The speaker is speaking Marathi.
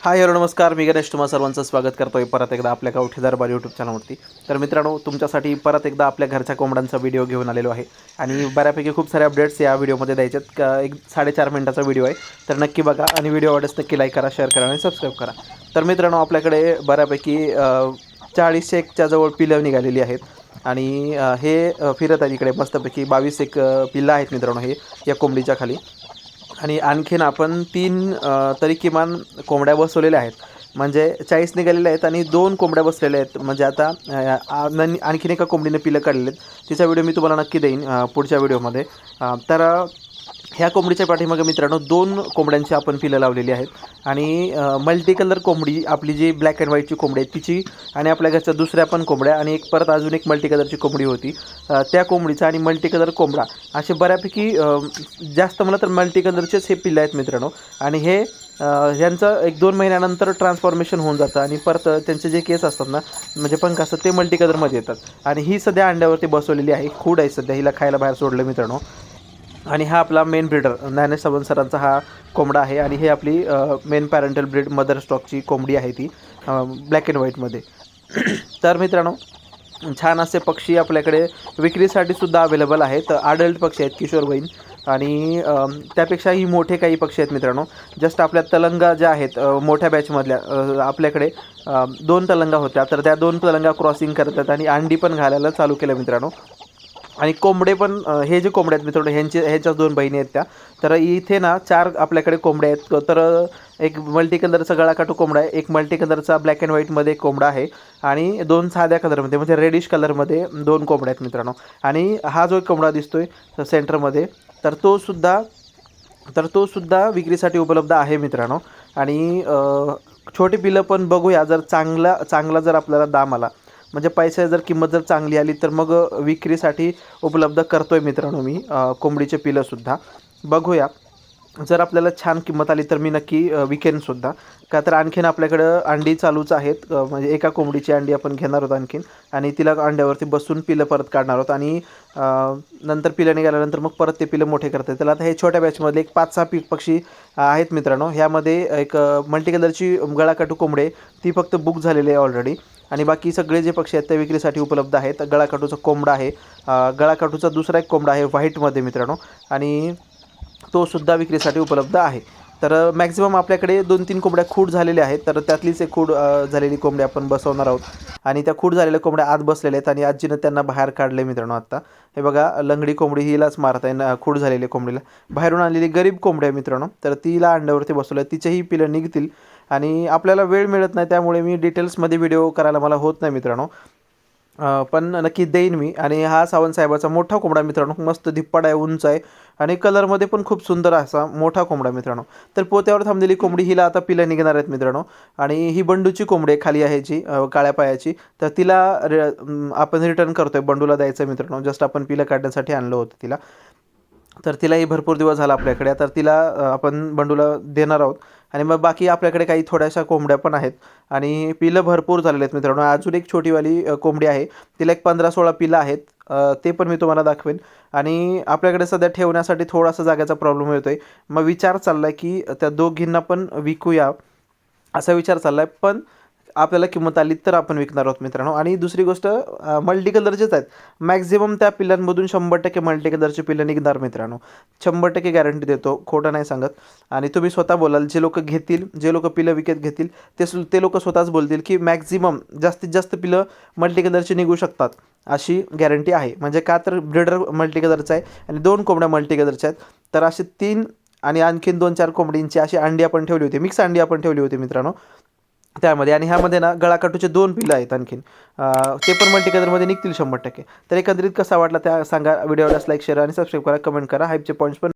हाय हॅलो नमस्कार, मी गणेश तुम्हा सर्वांचं स्वागत करतोय परत एकदा आपल्या गावठी दरबार यूट्यूब चॅनलवरती. तर मित्रांनो, तुमच्यासाठी परत एकदा आपल्या घरच्या कोंबड्यांचा व्हिडिओ घेऊन आलेलो आहे आणि बऱ्यापैकी खूप सारे अपडेट्स या व्हिडिओमध्ये द्यायचे आहेत. एक 4.5 मिनिटाचा व्हिडिओ आहे, तर नक्की बघा आणि व्हिडिओ आवडल्यास नक्की लाईक करा, शेअर करा आणि सबस्क्राईब करा. तर मित्रांनो, आपल्याकडे बऱ्यापैकी 40 एकच्या जवळ पिलं निघालेली आहेत आणि हे फिरत आहेत इकडे मस्तपैकी. 22 एक पिल्लं आहेत मित्रांनो हे या कोंबडीच्या खाली. आणि आणखीन आपण 3 तरी किमान कोंबड्या बसवलेल्या आहेत. म्हणजे 40 निघालेल्या आहेत आणि 2 कोंबड्या बसलेल्या आहेत. म्हणजे आता आणखीन एका कोंबडीने पिलं काढलेले आहेत. तिचा व्हिडिओ मी तुम्हाला नक्की देईन पुढच्या व्हिडिओमध्ये. तर ह्या कोंबडीच्या पाठीमागे मित्रांनो 2 कोंबड्यांची आपण पिलं लावलेली आहेत. आणि मल्टी कलर कोंबडी आपली जी ब्लॅक अँड व्हाईटची कोंबडी आहे तिची, आणि आपल्या घरच्या दुसऱ्या पण कोंबड्या, आणि एक परत अजून एक मल्टी कलरची कोंबडी होती त्या कोंबडीचा, आणि मल्टी कलर कोंबडा, असे बऱ्यापैकी जास्त मला तर मल्टी कलरचेच हे पिल्लं आहेत मित्रांनो. आणि हे ह्यांचं 1-2 महिन्यानंतर ट्रान्सफॉर्मेशन होऊन जातं आणि परत त्यांचे जे केस असतात ना, म्हणजे पंख असतात ते मल्टी कलरमध्ये येतात. आणि ही सध्या अंड्यावरती बसवलेली आहे. खूड आहे सध्या, हिला खायला बाहेर सोडलं मित्रांनो. आणि हा आपला मेन ब्रीडर ज्ञानेश सावंत सरांचा हा कोंबडा आहे. आणि हे आपली मेन पॅरेंटल ब्रीड मदर स्टॉकची कोंबडी आहे ती ब्लॅक अँड व्हाईटमध्ये. तर मित्रांनो, छान असे पक्षी आपल्याकडे विक्रीसाठी सुद्धा अवेलेबल आहेत. अडल्ट पक्षी आहेत, किशोरवयीन. आणि त्यापेक्षाही मोठे काही पक्षी आहेत मित्रांनो. जस्ट आपल्या तलंगा ज्या आहेत मोठ्या बॅचमधल्या, आपल्याकडे 2 तलंगा होत्या, तर त्या 2 तलंगा क्रॉसिंग करतात आणि अंडी पण घालायला चालू केलं मित्रांनो. आणि कोंबडे पण हे जे कोंबडे आहेत मित्रांनो, ह्याच्याच 2 बहिणी आहेत त्या. तर इथे ना 4 आपल्याकडे कोंबडे आहेत. तर एक मल्टी कलरचा गळाकाटू कोंबडा आहे, एक मल्टी कलरचा ब्लॅक अँड व्हाईटमध्ये कोंबडा आहे, आणि 2 साध्या कलरमध्ये म्हणजे रेडिश कलरमध्ये 2 कोंबड्या आहेत मित्रांनो. आणि हा जो एक कोंबडा दिसतोय सेंटरमध्ये, तर तो सुद्धा विक्रीसाठी उपलब्ध आहे मित्रांनो. आणि छोटी पिलं पण बघूया, जर चांगला जर आपल्याला दाम आला, म्हणजे पैसे जर किंमत जर चांगली आली, तर मग विक्रीसाठी उपलब्ध करतोय मित्रांनो मी कोंबडीचे पिलंसुद्धा. बघूया, जर आपल्याला छान किंमत आली तर मी नक्की विकेनसुद्धा. का तर आणखीन आपल्याकडं अंडी चालूच आहेत. म्हणजे एका कोंबडीची अंडी आपण घेणार आहोत आणखीन, आणि तिला अंड्यावरती बसून पिलं परत काढणार आहोत. आणि नंतर पिलं निघाल्यानंतर मग परत ते पिलं मोठे करता येतील. आता हे छोट्या बॅचमधले एक 5-6 पक्षी आहेत मित्रांनो. ह्यामध्ये एक मल्टी कलरची गळाकाटू कोंबडे, ती फक्त बुक झालेली आहे ऑलरेडी. आणि बाकी सगळे जे पक्षी आहेत ते विक्रीसाठी उपलब्ध आहेत. गळाकाटूचा कोंबडा आहे, गळाकाटूचा दुसरा एक कोंबडा आहे व्हाईटमध्ये मित्रांनो, आणि तो सुद्धा विक्रीसाठी उपलब्ध आहे. तर मॅक्झिमम आपल्याकडे 2-3 कोंबड्या खूड झालेल्या आहेत. तर त्यातलीच एक खूड झालेली कोंबडी आपण बसवणार आहोत. आणि त्या खूड झालेल्या कोंबड्या आत बसलेल्या आहेत आणि आजीनं त्यांना बाहेर काढले मित्रांनो. आत्ता हे बघा, लंगडी कोंबडी हिलाच मारत आहे ना, खूड झालेल्या कोंबडीला. बाहेरून आणलेली गरीब कोंबडी आहे मित्रांनो, तर तिला अंड्यावरती बसवलं आहे. तिचेही पिलं निघतील. आणि आपल्याला वेळ मिळत नाही, त्यामुळे मी डिटेल्समध्ये व्हिडिओ करायला मला होत नाही मित्रांनो. पण नक्की देईन मी. आणि हा सावंत साहेबाचा मोठा कोंबडा मित्रांनो, मस्त धिप्पाड आहे, उंच आहे, आणि कलरमध्ये पण खूप सुंदर असा मोठा कोंबडा मित्रांनो. तर पोत्यावर थांबलेली कोंबडी, हिला आता पिलं निघणार आहेत मित्रांनो. आणि ही बंडूची कोंबडी खाली आहे जी काळ्या पायाची, तर तिला आपण रिटर्न करतोय, बंडूला द्यायचं मित्रांनो. जस्ट आपण पिलं काढण्यासाठी आणलं होतं तिला. तर तिलाही भरपूर दिवस झाला आपल्याकडे, तर तिला आपण बंडूला देणार आहोत. आणि मग बाकी आपल्याकडे काही थोड्याशा कोंबड्या पण आहेत, आणि पिलं भरपूर झालेले आहेत मित्रांनो. अजून एक छोटीवाली कोंबडी आहे, तिला एक 15-16 पिलं आहेत. ते पण मी तुम्हाला दाखवेन. आणि आपल्याकडे सध्या ठेवण्यासाठी थोडासा जागेचा प्रॉब्लेम येतो आहे. मग विचार चालला आहे की त्या दोघींना पण विकूया, असा विचार चालला आहे. पण आपल्याला किंमत आली तर आपण विकणार आहोत मित्रांनो. आणि दुसरी गोष्ट, मल्टी कलरचेच आहेत मॅक्झिमम. त्या पिल्लांमधून 100% मल्टी कलरचे पिल्लं निघणार मित्रांनो. 100% गॅरंटी देतो, खोटं नाही सांगत. आणि तुम्ही स्वतः बोलाल, जे लोक घेतील, जे लोक पिलं विकत घेतील, ते लोक स्वतःच बोलतील की मॅक्झिमम जास्तीत जास्त पिलं मल्टी कलरची निघू शकतात, अशी गॅरंटी आहे. म्हणजे का तर ब्रीडर मल्टी कलरचा आहे आणि 2 कोंबड्या मल्टी कलरच्या आहेत. तर असे 3 आणि आणखीन 2-4 कोंबडींची अशी अंडी आपण ठेवली होती, मिक्स अंडी आपण ठेवली होती मित्रांनो त्यामध्ये. आणि ह्यामध्ये ना गळाकाटूचे 2 पिलं आहेत आणखीन, ते पण मल्टी कलरमध्ये निघतील 100%. तर एकंदरीत कसा वाटला त्या सांगा. व्हिडिओला लाईक, शेअर आणि सबस्क्राईब करा, कमेंट करा. हाईपचे पॉईंट्स पण